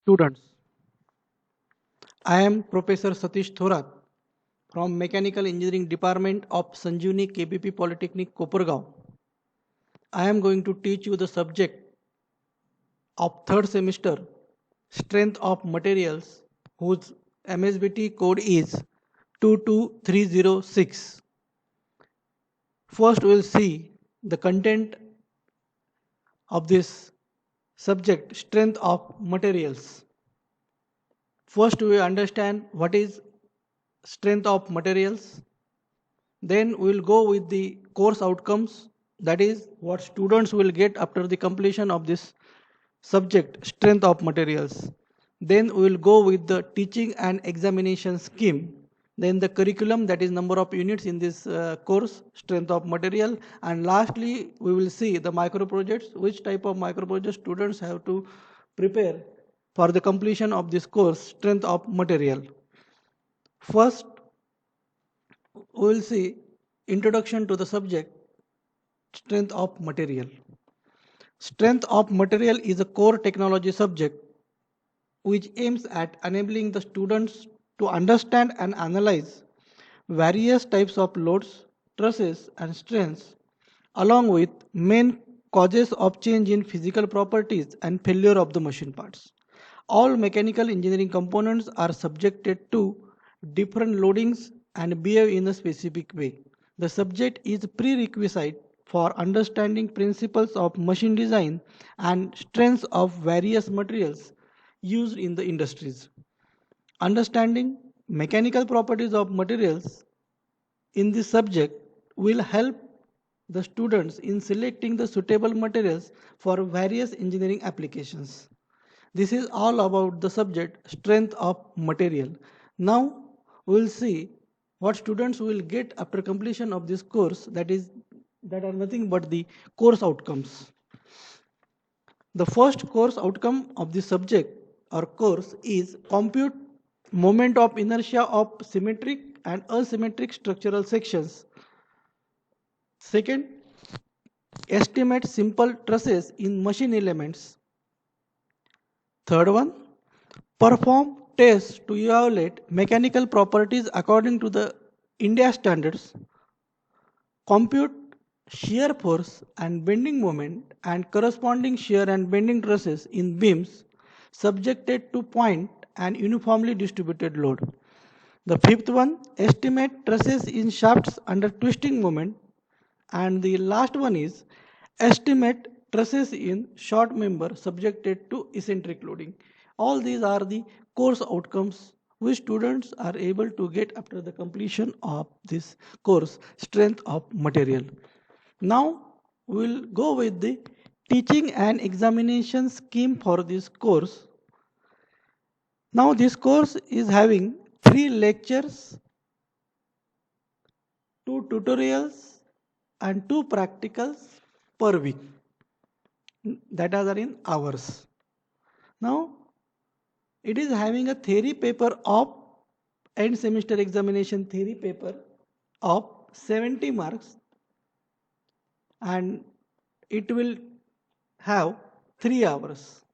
Students, I am Professor Satish Thorat from Mechanical Engineering Department of Sanjeevani KBP Polytechnic, Kopargaon. I am going to teach you the subject of third semester, Strength of Materials, whose MSBT code is 22306. First, we will see the content of this subject, Strength of Materials. First, we understand what is strength of materials. Then we will go with the course outcomes, that is what students will get after the completion of this subject, strength of materials. Then we will go with the teaching and examination scheme. Then the curriculum, that is number of units in this course, strength of material. And lastly, we will see the micro projects, which type of micro projects students have to prepare for the completion of this course, strength of material. First, we will see introduction to the subject, strength of material. Strength of material is a core technology subject which aims at enabling the students to understand and analyze various types of loads, stresses and strains along with main causes of change in physical properties and failure of the machine parts. All mechanical engineering components are subjected to different loadings and behave in a specific way. The subject is prerequisite for understanding principles of machine design and strengths of various materials used in the industries. Understanding mechanical properties of materials in this subject will help the students in selecting the suitable materials for various engineering applications. This is all about the subject strength of material. Now we will see what students will get after completion of this course, that are nothing but the course outcomes. The first course outcome of the subject or course is compute moment of inertia of symmetric and asymmetric structural sections. Second, estimate simple trusses in machine elements. Third one, perform tests to evaluate mechanical properties according to the India standards. Compute shear force and bending moment and corresponding shear and bending stresses in beams subjected to point and uniformly distributed load. The fifth one, estimate stresses in shafts under twisting moment. And the last one is estimate stresses in short member subjected to eccentric loading. All these are the course outcomes which students are able to get after the completion of this course, strength of material. Now we will go with the teaching and examination scheme for this course. Now this course is having 3 lectures, 2 tutorials and 2 practicals per week, that are in hours. Now it is having a theory paper of end semester examination theory paper of 70 marks, and it will have 3 hours.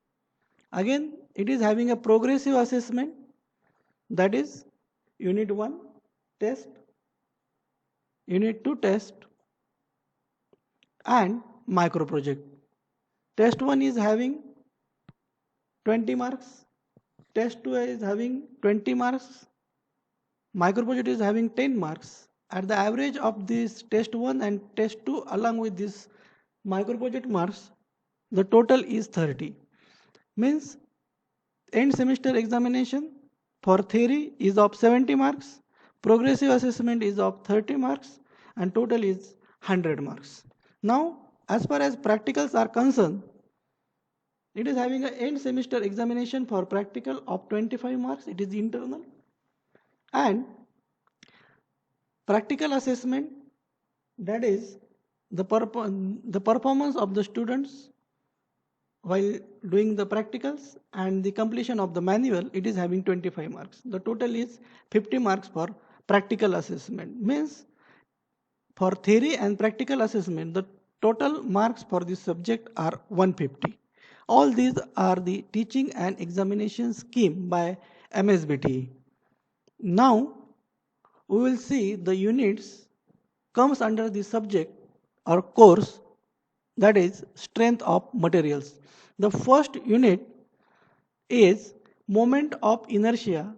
Again, it is having a progressive assessment, that is unit 1 test, unit 2 test and micro project. Test 1 is having 20 marks, test 2 is having 20 marks, micro project is having 10 marks. At the average of this test 1 and test 2 along with this micro project marks, the total is 30. Means end semester examination for theory is of 70 marks, progressive assessment is of 30 marks and total is 100 marks. Now as far as practicals are concerned, it is having an end semester examination for practical of 25 marks, it is internal, and practical assessment, that is the performance of the students while doing the practicals and the completion of the manual, it is having 25 marks. The total is 50 marks for practical assessment. Means for theory and practical assessment, the total marks for this subject are 150. All these are the teaching and examination scheme by MSBT. Now we will see the units comes under the subject or course, that is strength of materials. The first unit is moment of inertia.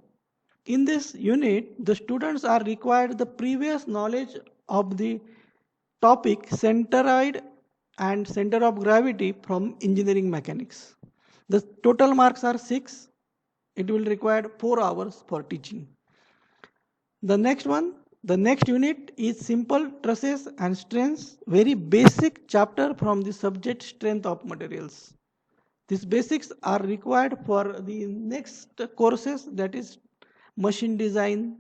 In this unit, the students are required the previous knowledge of the topic centroid and center of gravity from engineering mechanics. The total marks are 6. It will require 4 hours for teaching. The next unit is simple trusses and strengths, very basic chapter from the subject strength of materials. These basics are required for the next courses, that is machine design,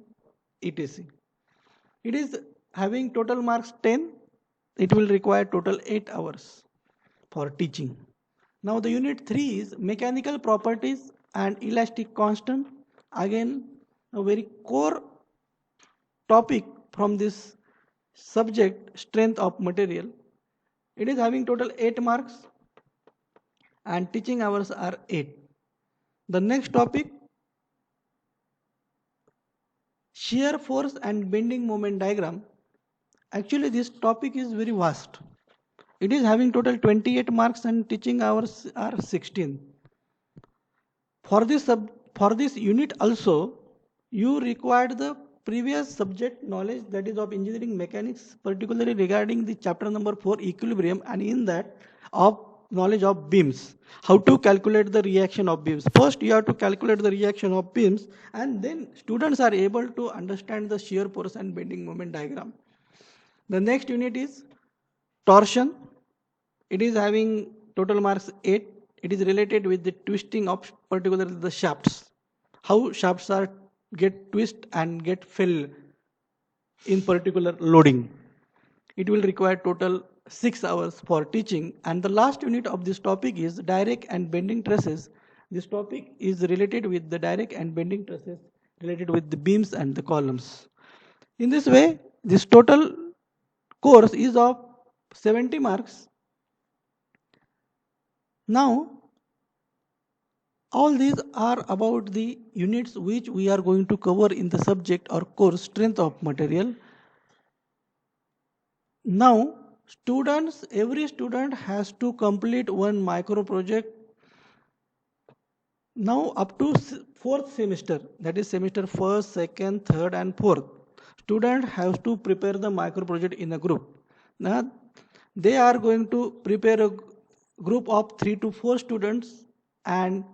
etc. It is having total marks 10. It will require total 8 hours for teaching. Now the unit 3 is mechanical properties and elastic constant. Again, a very core topic from this subject strength of material. It is having total 8 marks and teaching hours are 8. The next topic, shear force and bending moment diagram. Actually this topic is very vast. It is having total 28 marks and teaching hours are 16. For this unit also, you required the previous subject knowledge, that is of engineering mechanics, particularly regarding the chapter number 4 equilibrium, and in that of knowledge of beams, how to calculate the reaction of beams. First you have to calculate the reaction of beams, and then students are able to understand the shear force and bending moment diagram. The next unit is torsion. It is having total marks 8. It is related with the twisting of particularly the shafts. How shafts are get twist and get fill in particular loading. It will require total 6 hours for teaching. And the last unit of this topic is direct and bending trusses. This topic is related with the direct and bending trusses, related with the beams and the columns. In this way, this total course is of 70 marks. Now, all these are about the units which we are going to cover in the subject or course strength of material. Now, every student has to complete one micro project. Now up to 4th semester, that is semester 1st, 2nd, 3rd and 4th, student has to prepare the micro project in a group. Now, they are going to prepare a group of 3 to 4 students and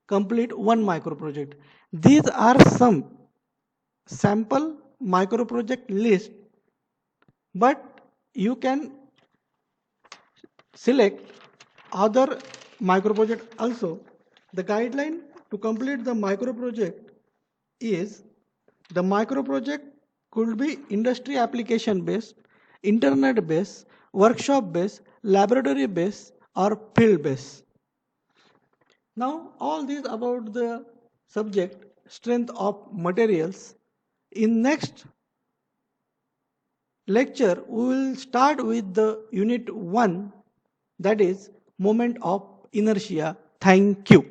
complete one micro project. These are some sample micro project list, but you can select other micro project also. The guideline to complete the micro project is the micro project could be industry application based, internet based, workshop based, laboratory based or field based. Now all these about the subject strength of materials. In next lecture we will start with the unit 1, that is moment of inertia. Thank you.